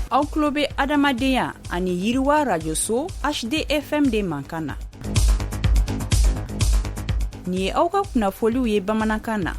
Aw tulo bɛ adamadenya ani yiriwa rajoso HDFM de mankan na. Ni ye aw ka kunnafoliw ye bamanankan na.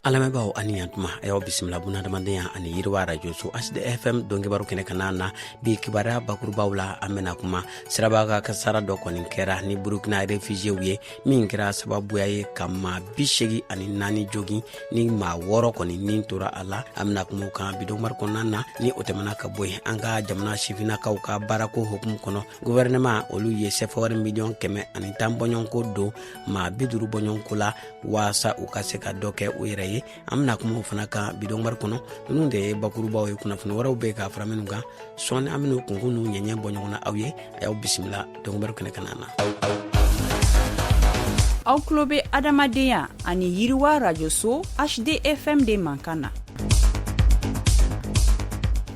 Alamɛbaaw ani yantuma ayo bisimila bunadamadenya ani yiriwa rajoso HDFM dongebaru kɛnɛ kanana bi kibara bakurubaw la amena kuma sirabaga kasara dɔ kɔni kɛra ni Burukina refugiéw ye min kɛra sababuya ye ka maa 84 jogi ni maa 6 kɔni nin tora a la amena kuma kan bidonmar kɔnɔna ni o tɛmɛna ka bɔ an ka jamana sifinakaw ka baarako hukumu kɔnɔ gouvernement olu ye sefawari miliyɔn 110 bɔɲɔnko don maa 50 bɔɲɔnko la waasa u ka se ka dɔ kɛ u yɛrɛ amna kuma fana ka bidonmar kono nunu de bakurubaw ye kunnafoni waraw be ka fara minnu kan sɔni aminu kunkunu ɲɛɲɛ bɔ ɲɔgɔn na aw ye ayaw bisimila dongobaru kɛnɛ kanana. Aw tulo bɛ adamadenya ani yiriwa rajoso HDFM de mankan na.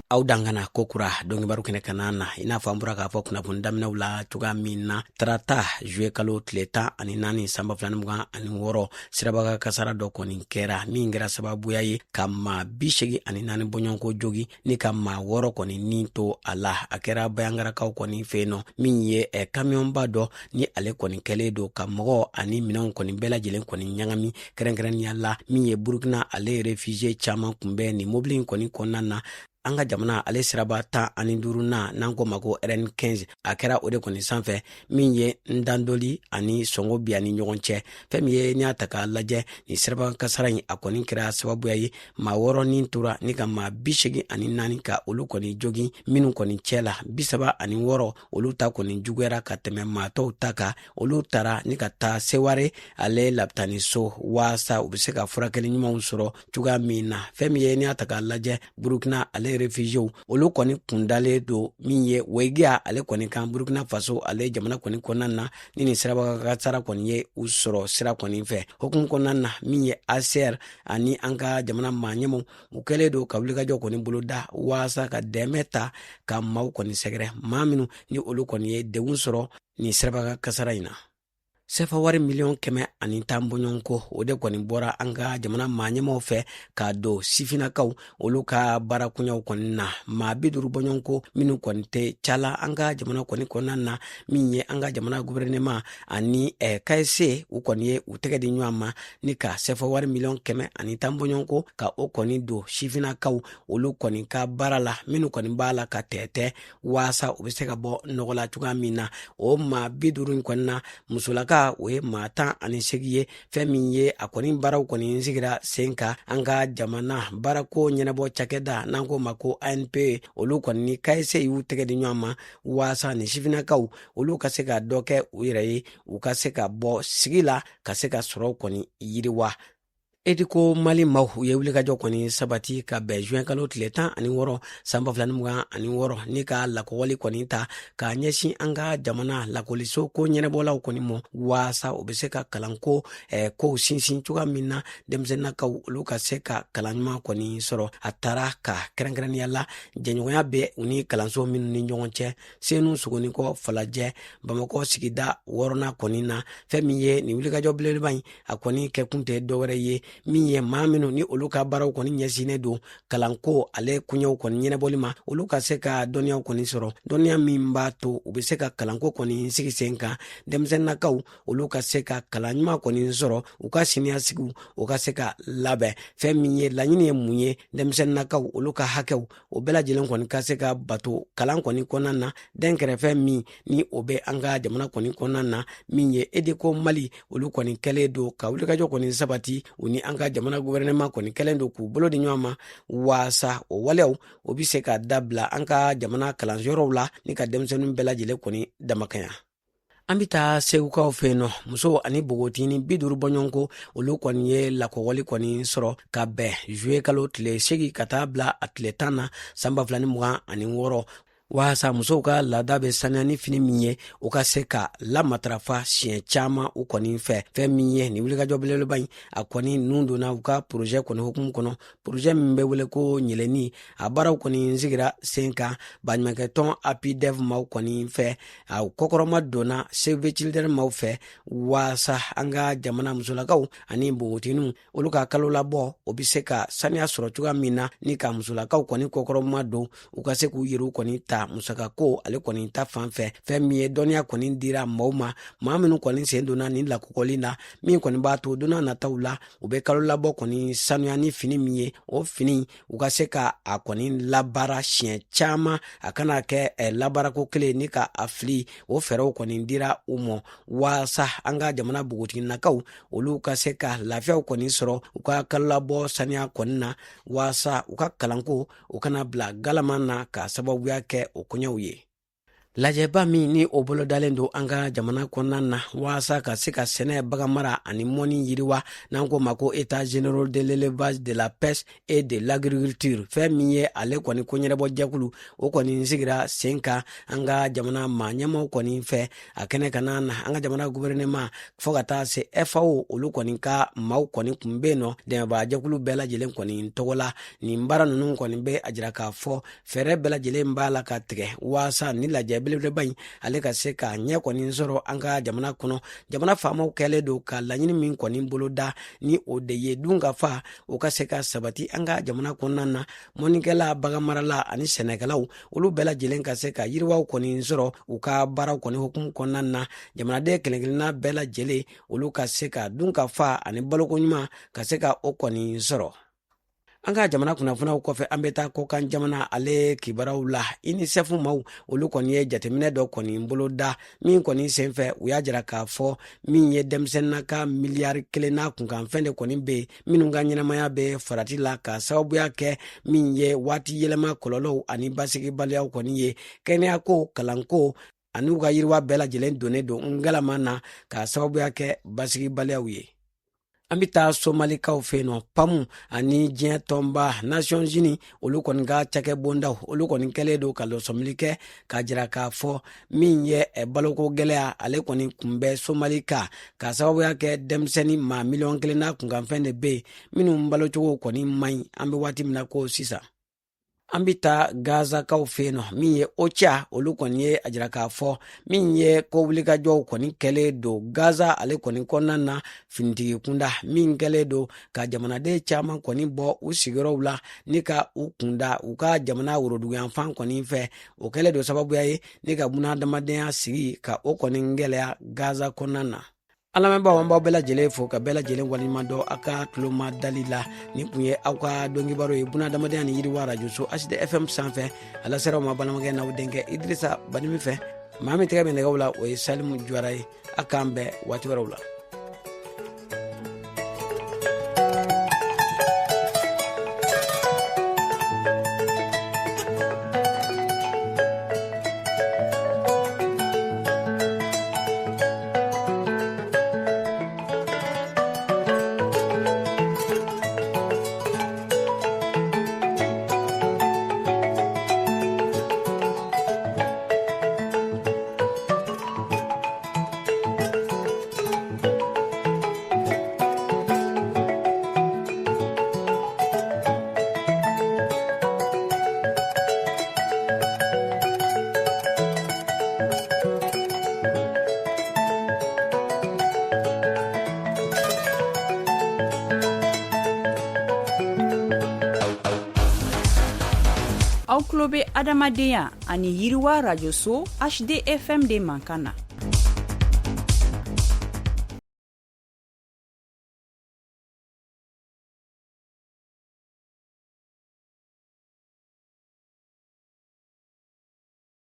Aw dangana kokura dongibaru kɛnɛ kanana ina fɔ an bɔra k'a fɔ kunnafoni daminɛw la cogoya min na tarata juillet kalo tile 14 sanba 2026 sirabaga kasara dɔ kɔni kɛra min kɛra sababuya ye ka maa 84 bɔɲɔnko jogi ni ka maa 6 kɔni nin to a la a kɛra bayangarakaw kɔni fɛ yen nɔ min ye kamiyɔnba dɔ ni ale kɔni kɛlen don ka mɔgɔ ani minɛnw kɔni bɛɛ lajɛlen kɔni ɲagami kɛrɛnkɛrɛnnenya la min ye Burukina ale réfugié caman kunbɛn ni mobili kɔni kɔnɔna na. An ka jamana ale siraba 15 na n'an ko ma ko RN15 a kɛra o de kɔni sanfɛ min ye ndandoli ani sɔngɔ bi ani ɲɔgɔn cɛ fɛn min ye n'i y'a ta k'a lajɛ ni siraba kasara in a kɔni kɛra sababuya ye maa 6 nin tora ni ka maa 84 ka olu kɔni jogi minnu kɔni cɛ la 36 olu ta kɔni juguyara ka tɛmɛ maa tɔw ta kan olu taara ni ka taa Seware ale labitani so waasa u bɛ se ka furakɛli ɲumanw sɔrɔ cogoya min na fɛn min ye n'i y'a ta k'a lajɛ Burukina ale réfugiéw olu kɔni kundale do min ye Wegia ale kɔni kan Burkina Faso ale jamana kɔni kɔnɔna na ni sirabaga kasara kɔni ye u sɔrɔ sira kɔni fɛ hukumu kɔnɔna na min ye ACR ani an ka jamana maaɲɛmaw u kɛlen do ka wulikajɔ kɔni bolo da waasa ka dɛmɛ ta ka maaw kɔni sɛgɛrɛ maa minnu ni olu kɔni ye degun sɔrɔ ni sirabaga kasara in na. Sefawari miliyɔn 110 bɔɲɔnko o de kɔni bɔra an ka jamana maaɲɛmaw fɛ ka don sifinakaw olu ka baarakunyaw kɔni na maa 50 bɔɲɔnko minnu kɔni tɛ cala an ka jamana kɔni kɔnɔna na min ye an ka jamana gouvernement ani KSC u kɔni ye u tɛgɛ di ɲɔgɔn ma ni ka sefawari miliyɔn 110 bɔɲɔnko ka o kɔni don sifinakaw olu kɔni ka baara la minnu kɔni b'a la ka tɛtɛ waasa u bɛ se ka bɔ nɔgɔ la cogoya min na o maa 50 in kɔni na musolaka o ye maa 18 ye fɛn min ye a kɔni baaraw kɔni sigira sen kan an ka jamana baarako ɲɛnabɔ cakɛda n'an ko ma ko ANP olu kɔni ni KSC y'u tɛgɛ di ɲɔgɔn ma waasa ni sifinakaw olu ka se ka dɔ kɛ u yɛrɛ ye u ka se ka bɔ sigi la ka se ka sɔrɔ kɔni yiriwa. Ediko Mali maw u ye wulikajɔ kɔni sabati ka bɛn juin kalo tile 16 sanba 2026 ni ka lakɔwali kɔni ta ka ɲɛsin an ka jamana lakɔliso ko ɲɛnabɔlaw kɔni mɔ waasa u bɛ se ka kalanko kow sinsin cogoya min na denmisɛnninakaw olu ka se ka kalan ɲuman kɔni sɔrɔ a taara ka kɛrɛnkɛrɛnnenya la jɛɲɔgɔnya bɛ u ni kalanso minnu ni ɲɔgɔn cɛ Senu Sogonikɔ Falajɛ Bamakɔ sigida 6nan kɔni na fɛn min ye ni wulikajɔ belebeleba in a kɔni kɛkun tɛ dɔwɛrɛ ye min ye maa minnu ni olu ka baaraw kɔni ɲɛsinnen don kalanko ale kuɲɛw kɔni ɲɛnabɔli ma olu ka se ka dɔnniyaw kɔni sɔrɔ dɔnniya min b'a to u bɛ se ka kalanko kɔni sigi sen kan denmisɛnninakaw olu ka se ka kalan ɲuman kɔni sɔrɔ u ka siniɲɛsigiw u ka se ka labɛn fɛn min ye laɲini ye mun ye denmisɛnninakaw olu ka hakɛw o bɛɛ lajɛlen kɔni ka se ka bato kalan kɔni kɔnɔna na dɛnkɛrɛfɛ min ni o bɛ an ka jamana kɔni kɔnɔna na min ye Edeko Mali olu kɔni kɛlen don ka wulikajɔ kɔni sabati u ni an ka jamana gouvernement kɔni kɛlen don k'u bolo di ɲɔgɔn ma waasa o waleyaw o bɛ se ka dabila an ka jamana kalansiyɔrɔw la ni ka denmisɛnninw bɛɛ lajɛlen kɔni damakɛnya. An bɛ taa segukaw fɛ yen nɔ muso ani bogotini 50 bɔɲɔnko olu kɔni ye lakɔwali kɔni sɔrɔ ka bɛn juillet kalo tile 8 ka taa bila a tile 10 na sanba 2026 walasa musow ka laada bɛ saniya ni fini min ye u ka se ka lamatarafa siɲɛ caaman u kɔni fɛ. Fɛn min ye ni wulikajɔ belebeleba in a kɔni nun donna u ka projet kɔni hukumu kɔnɔ. Projet min bɛ wele ko ɲɛlɛnni a baaraw kɔni sigira sen kan baɲumankɛtɔn APDEV maaw kɔni fɛ. A kɔkɔrɔma donna Save the Children maaw fɛ walasa an ka jamana musolakaw ani npogotigininw olu ka kalo labɔ o bɛ se ka saniya sɔrɔ cogoya min na ni ka musolakaw kɔni kɔkɔrɔma don u ka se k'u yɛrɛw kɔni ta musaka ko ale kɔni ta fan fɛ. Fɛn min ye dɔnniya kɔni dira maaw ma maa minnu kɔni sen donna ni lakɔkɔli la min kɔni b'a to donna nataw la u bɛ kalo labɔ kɔni sanuya ni fini min ye o fini u ka se ka a kɔni labaara siɲɛ caaman a kana kɛ labaarako kelen ni ka a fili. O fɛɛrɛw kɔni dira u ma walasa an ka jamana bogotiginakaw olu ka se ka lafiyaw kɔni sɔrɔ u ka kalo labɔ saniya kɔni na walasa u ka kalanko u kana bila galaman na ka sababuya kɛ o koɲɛw ye. Lajɛba min ni o bolo dalen don an ka jamana kɔnɔna na walasa ka se ka sɛnɛ baganmara ani mɔni yiriwa n'an ko ma ko état généraux de l'élevage de la pêche et de l'agriculture. Fɛn min ye ale kɔni koɲɛnabɔ jɛkulu o kɔni sigira sen kan an ka jamana maa ɲɛmaw kɔni fɛ a kɛnɛ ka na an ka jamana gouvernement fɔ ka taa se FAO olu kɔni ka maaw kɔni kun bɛ yen nɔ dɛmɛbaga jɛkulu bɛɛ lajɛlen kɔni tɔgɔ la. Nin baara ninnu kɔni bɛ a jira k'a fɔ fɛɛrɛ bɛɛ lajɛlen b'a la ka tigɛ walasa ni lajɛ belebeleba in ale ka se ka ɲɛ kɔni sɔrɔ an ka jamana kɔnɔ. Jamana faamaw kɛlen don ka laɲini min kɔni bolo da ni o de ye dun ka fa o ka se ka sabati an ka jamana kɔnɔna na. Mɔnikɛla baganmarala ani sɛnɛkɛlaw olu bɛɛ lajɛlen ka se ka yiriwaw kɔni sɔrɔ u ka baaraw kɔni hukumu kɔnɔna na. Jamanaden kelen-kelenna bɛɛ lajɛlen olu ka se ka dun ka fa ani baloko ɲuman ka se ka o kɔni sɔrɔ. An ka jamana kunnafoniyaw kɔfɛ an bɛ taa kɔkan jamana ale kibaraw la. UNICEF maaw olu kɔni ye jateminɛ dɔ kɔni bolo da min kɔni senfɛ u y'a jira k'a fɔ min ye denmisɛnninna ka miliyari 1 n'a kunkanfɛn de kɔni bɛ yen minnu ka ɲɛnamaya bɛ farati la ka sababuya kɛ min ye waati yɛlɛma kɔlɔlɔw ani basigibaliyaw kɔni ye. Kɛnɛyako kalanko ani u ka yiriwa bɛɛ lajɛlen donnen don ngalama na ka sababuya kɛ basigibaliyaw ye. An bɛ taa Somalikaw fɛ yen nɔ PAMU ani diɲɛ tɔnba Nations Unies olu kɔni ka cakɛ bondaw olu kɔni kɛlen don ka lɔsɔmili kɛ k'a jira k'a fɔ min ye baloko gɛlɛya ale kɔni kunbɛ Somalika ka sababuya kɛ denmisɛnnin maa 1,000,000 n'a kunkanfɛn de bɛ yen minnu balocogo kɔni man ɲi an bɛ waati min na ko sisan. An bɛ taa Gazakaw fɛ yen nɔ min ye OCHA olu kɔni ye a jira k'a fɔ min ye ko wulikajɔw kɔni kɛlen don Gaza ale kɔni kɔnɔna na finitigi kunda min kɛlen don ka jamanaden caman kɔni bɔ u sigiyɔrɔw la ni ka u kunda u ka jamana woroduguyanfan kɔni fɛ o kɛlen don sababuya ye ni ka bunadamadenya sigi ka o kɔni gɛlɛya Gaza kɔnɔna na. An lamɛnbaaw an b'aw bɛɛ lajɛlen fo ka bɛɛ lajɛlen waleɲuman dɔn a ka tuloma dali la ni kun ye aw ka dɔnkibaro ye bunadamadenya ni yiriwa radio so HDFM sanfɛ a laseraw ma balimakɛ n'aw denkɛ Idrisa Banimi fɛ maa min tɛgɛ bɛ nɛgɛw la o ye Salimu Jwara ye a k'an bɛɛ waati wɛrɛw la. Aw tulo bɛ adamadenya ani yiriwa radio so HDFM de mankan na.